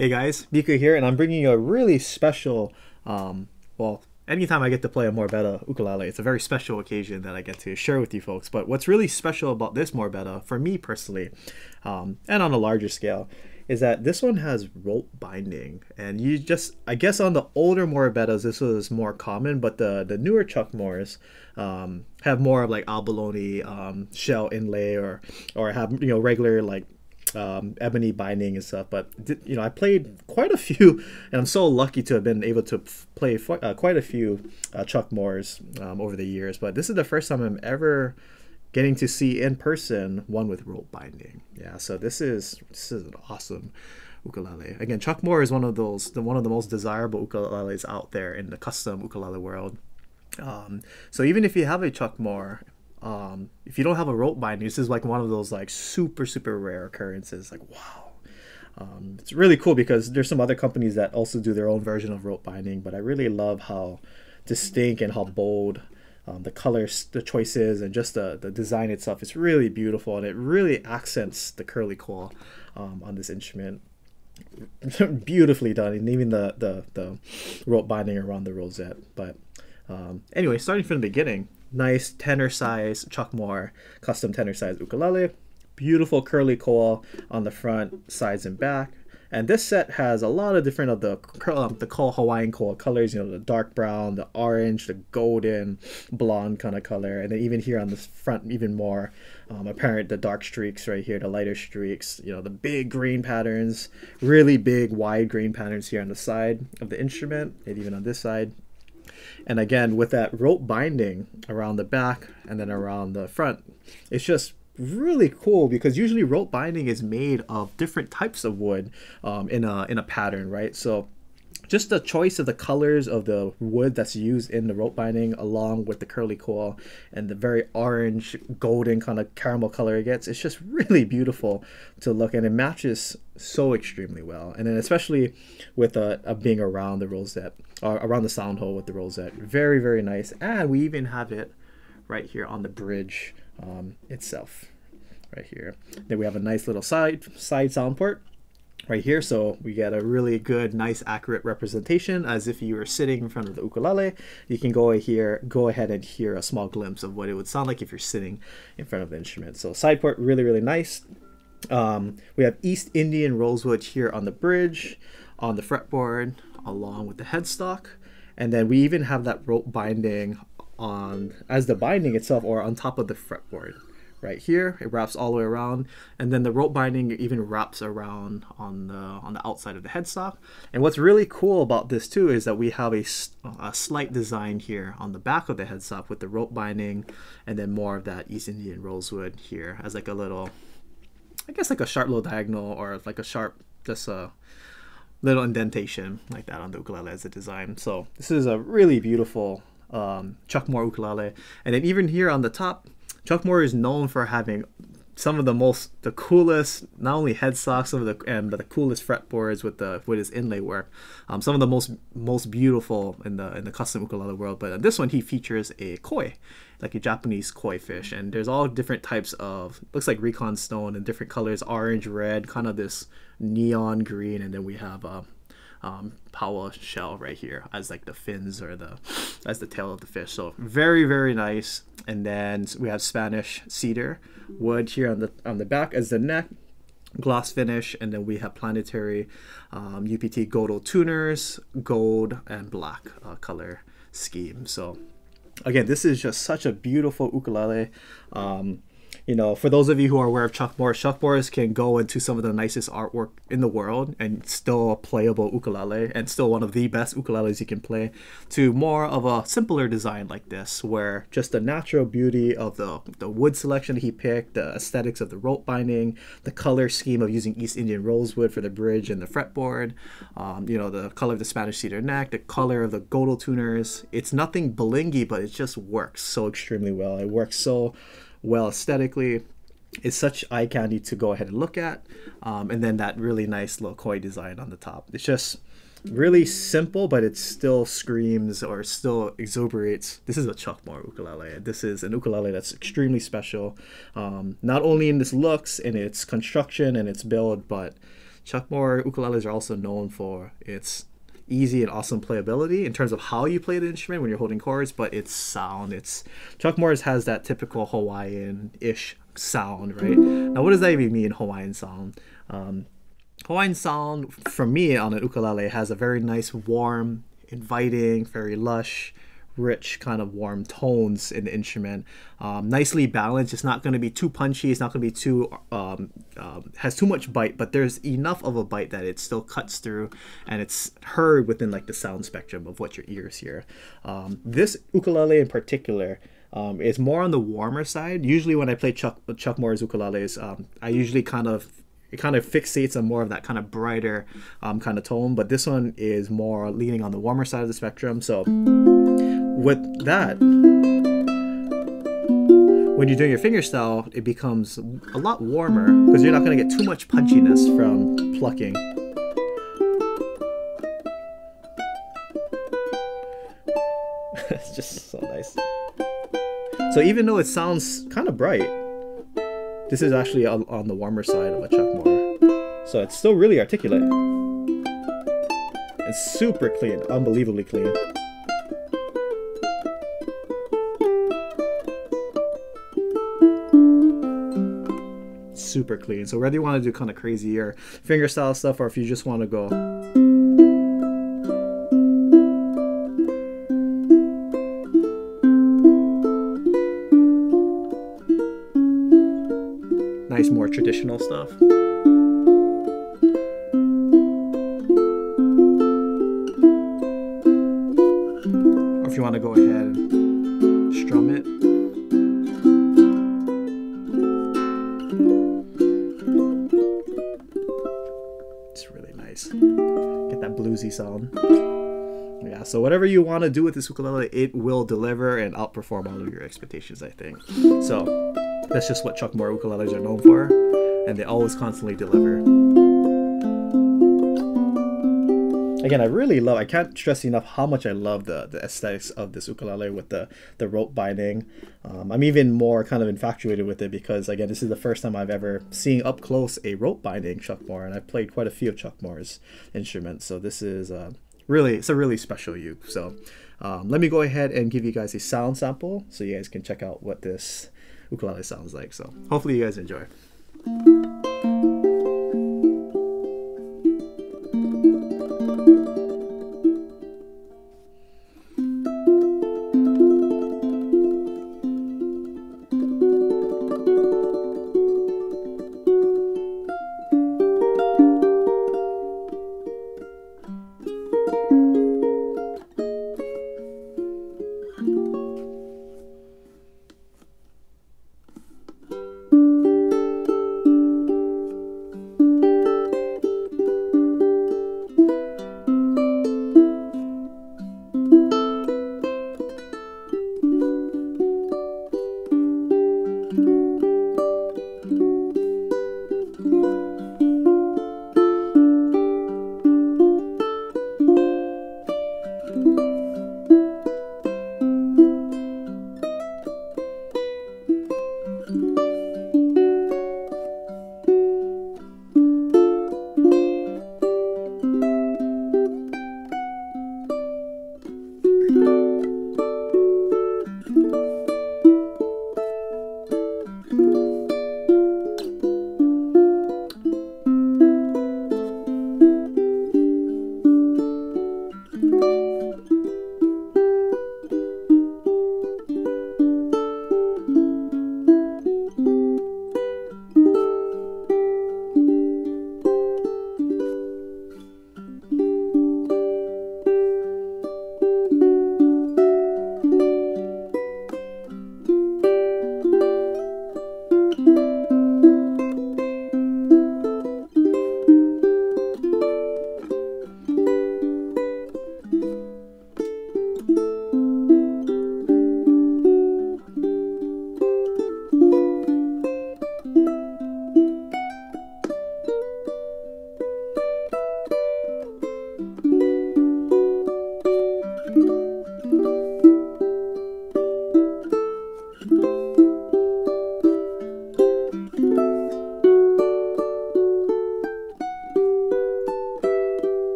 Hey guys, Mika here, and I'm bringing you a really special, well, anytime I get to play a Bettah ukulele, it's a very special occasion that I get to share with you folks. But what's really special about this Bettah, for me personally, and on a larger scale, is that this one has rope binding. And I guess on the older Bettahs, this was more common, but the newer Chuckmores have more of like abalone shell inlay or have, regular like ebony binding and stuff. But I played quite a few, and I'm so lucky to have been able to play quite a few Chuckmores over the years. But this is the first time I'm ever getting to see in person one with rope binding. Yeah, so this is an awesome ukulele. Again, Chuckmore is one of the most desirable ukuleles out there in the custom ukulele world. So even if you have a Chuckmore, if you don't have a rope binding, this is like one of those like super rare occurrences. Like, wow. It's really cool because there's some other companies that also do their own version of rope binding, but I really love how distinct and how bold the colors, the choices, and just the design itself is really beautiful, and it really accents the curly coil on this instrument. Beautifully done, and even the rope binding around the rosette. But anyway, starting from the beginning, nice tenor size Chuckmore custom tenor size ukulele, beautiful curly coil on the front, sides, and back. And this set has a lot of different of the Hawaiian coil colors, the dark brown, the orange, the golden, blonde kind of color. And then even here on the front, even more apparent, the dark streaks right here, the lighter streaks, the big green patterns, really big, wide green patterns here on the side of the instrument, and even on this side. And again, with that rope binding around the back and then around the front, it's just really cool because usually rope binding is made of different types of wood in a pattern, right? So just the choice of the colors of the wood that's used in the rope binding, along with the curly coil and the very orange golden kind of caramel color it gets, it's just really beautiful to look, and it matches so extremely well. And then especially with being around the rosette, or around the sound hole with the rosette, very nice. And we even have it right here on the bridge itself, right here. Then we have a nice little side sound port right here, so we get a really good, nice, accurate representation as if you were sitting in front of the ukulele. You can go ahead and hear a small glimpse of what it would sound like if you're sitting in front of the instrument. So side port, really nice. We have East Indian rosewood here on the bridge, on the fretboard, along with the headstock. And then we even have that rope binding as the binding itself, or on top of the fretboard right here. It wraps all the way around, and then the rope binding even wraps around on the outside of the headstock. And what's really cool about this too is that we have a slight design here on the back of the headstock with the rope binding, and then more of that East Indian rosewood here as like a little, I guess like a sharp little diagonal, or like a sharp, just a little indentation like that on the ukulele as a design. So this is a really beautiful Chuckmore ukulele. And then even here on the top, Chuckmore is known for having some of the coolest, not only headstocks, but the coolest fretboards with his inlay work. Some of the most beautiful in the custom ukulele world. But this one, he features a koi, like a Japanese koi fish, and there's all different types of, looks like recon stone in different colors, orange, red, kind of this neon green, and then we have Paua shell right here as like the fins, or as the tail of the fish. So very nice. And then we have Spanish cedar wood here on the back as the neck, gloss finish. And then we have planetary UPT Godel tuners, gold and black color scheme. So again, this is just such a beautiful ukulele. For those of you who are aware of Chuckmores can go into some of the nicest artwork in the world and still a playable ukulele, and still one of the best ukuleles you can play, to more of a simpler design like this, where just the natural beauty of the wood selection he picked, the aesthetics of the rope binding, the color scheme of using East Indian rosewood for the bridge and the fretboard, the color of the Spanish cedar neck, the color of the Godel tuners. It's nothing blingy, but it just works so extremely well. It works so well aesthetically. It's such eye candy to go ahead and look at. And then that really nice little koi design on the top. It's just really simple, but it still screams, or still exuberates. This is a Chuckmore ukulele. This is an ukulele that's extremely special, not only in its looks, in its construction and its build, but Chuckmore ukuleles are also known for its easy and awesome playability in terms of how you play the instrument when you're holding chords, but its sound. Chuckmore's has that typical Hawaiian-ish sound, right? Now, what does that even mean, Hawaiian sound? Hawaiian sound, for me, on an ukulele, has a very nice, warm, inviting, very lush, rich kind of warm tones in the instrument. Nicely balanced. It's not going to be too punchy. It's not going to be too has too much bite, but there's enough of a bite that it still cuts through, and it's heard within like the sound spectrum of what your ears hear. This ukulele in particular is more on the warmer side. Usually when I play Chuckmore's ukuleles, I usually it kind of fixates on more of that kind of brighter kind of tone, but this one is more leaning on the warmer side of the spectrum. So with that, when you're doing your fingerstyle, it becomes a lot warmer because you're not going to get too much punchiness from plucking. It's just so nice. So even though it sounds kind of bright, this is actually on the warmer side of a Chuckmore. So it's still really articulate. It's super clean, unbelievably clean. Super clean. So whether you want to do kind of crazy or fingerstyle stuff, or if you just want to go nice, more traditional stuff. Or if you want to go ahead and strum it. It's really nice. Get that bluesy sound. Yeah, so whatever you want to do with this ukulele, it will deliver and outperform all of your expectations, I think. So that's just what Chuckmore ukuleles are known for, and they always constantly deliver. Again, I can't stress enough how much I love the aesthetics of this ukulele with the rope binding. I'm even more kind of infatuated with it because, again, this is the first time I've ever seen up close a rope binding Chuckmore, and I've played quite a few of Chuckmore's instruments, so this is it's a really special uke. So let me go ahead and give you guys a sound sample so you guys can check out what this ukulele sounds like. So hopefully you guys enjoy.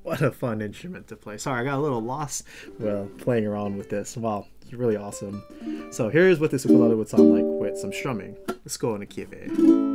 What a fun instrument to play. Sorry, I got a little lost while playing around with this. Wow, it's really awesome. So here's what this ukulele would sound like with some strumming. Let's go in a key of A.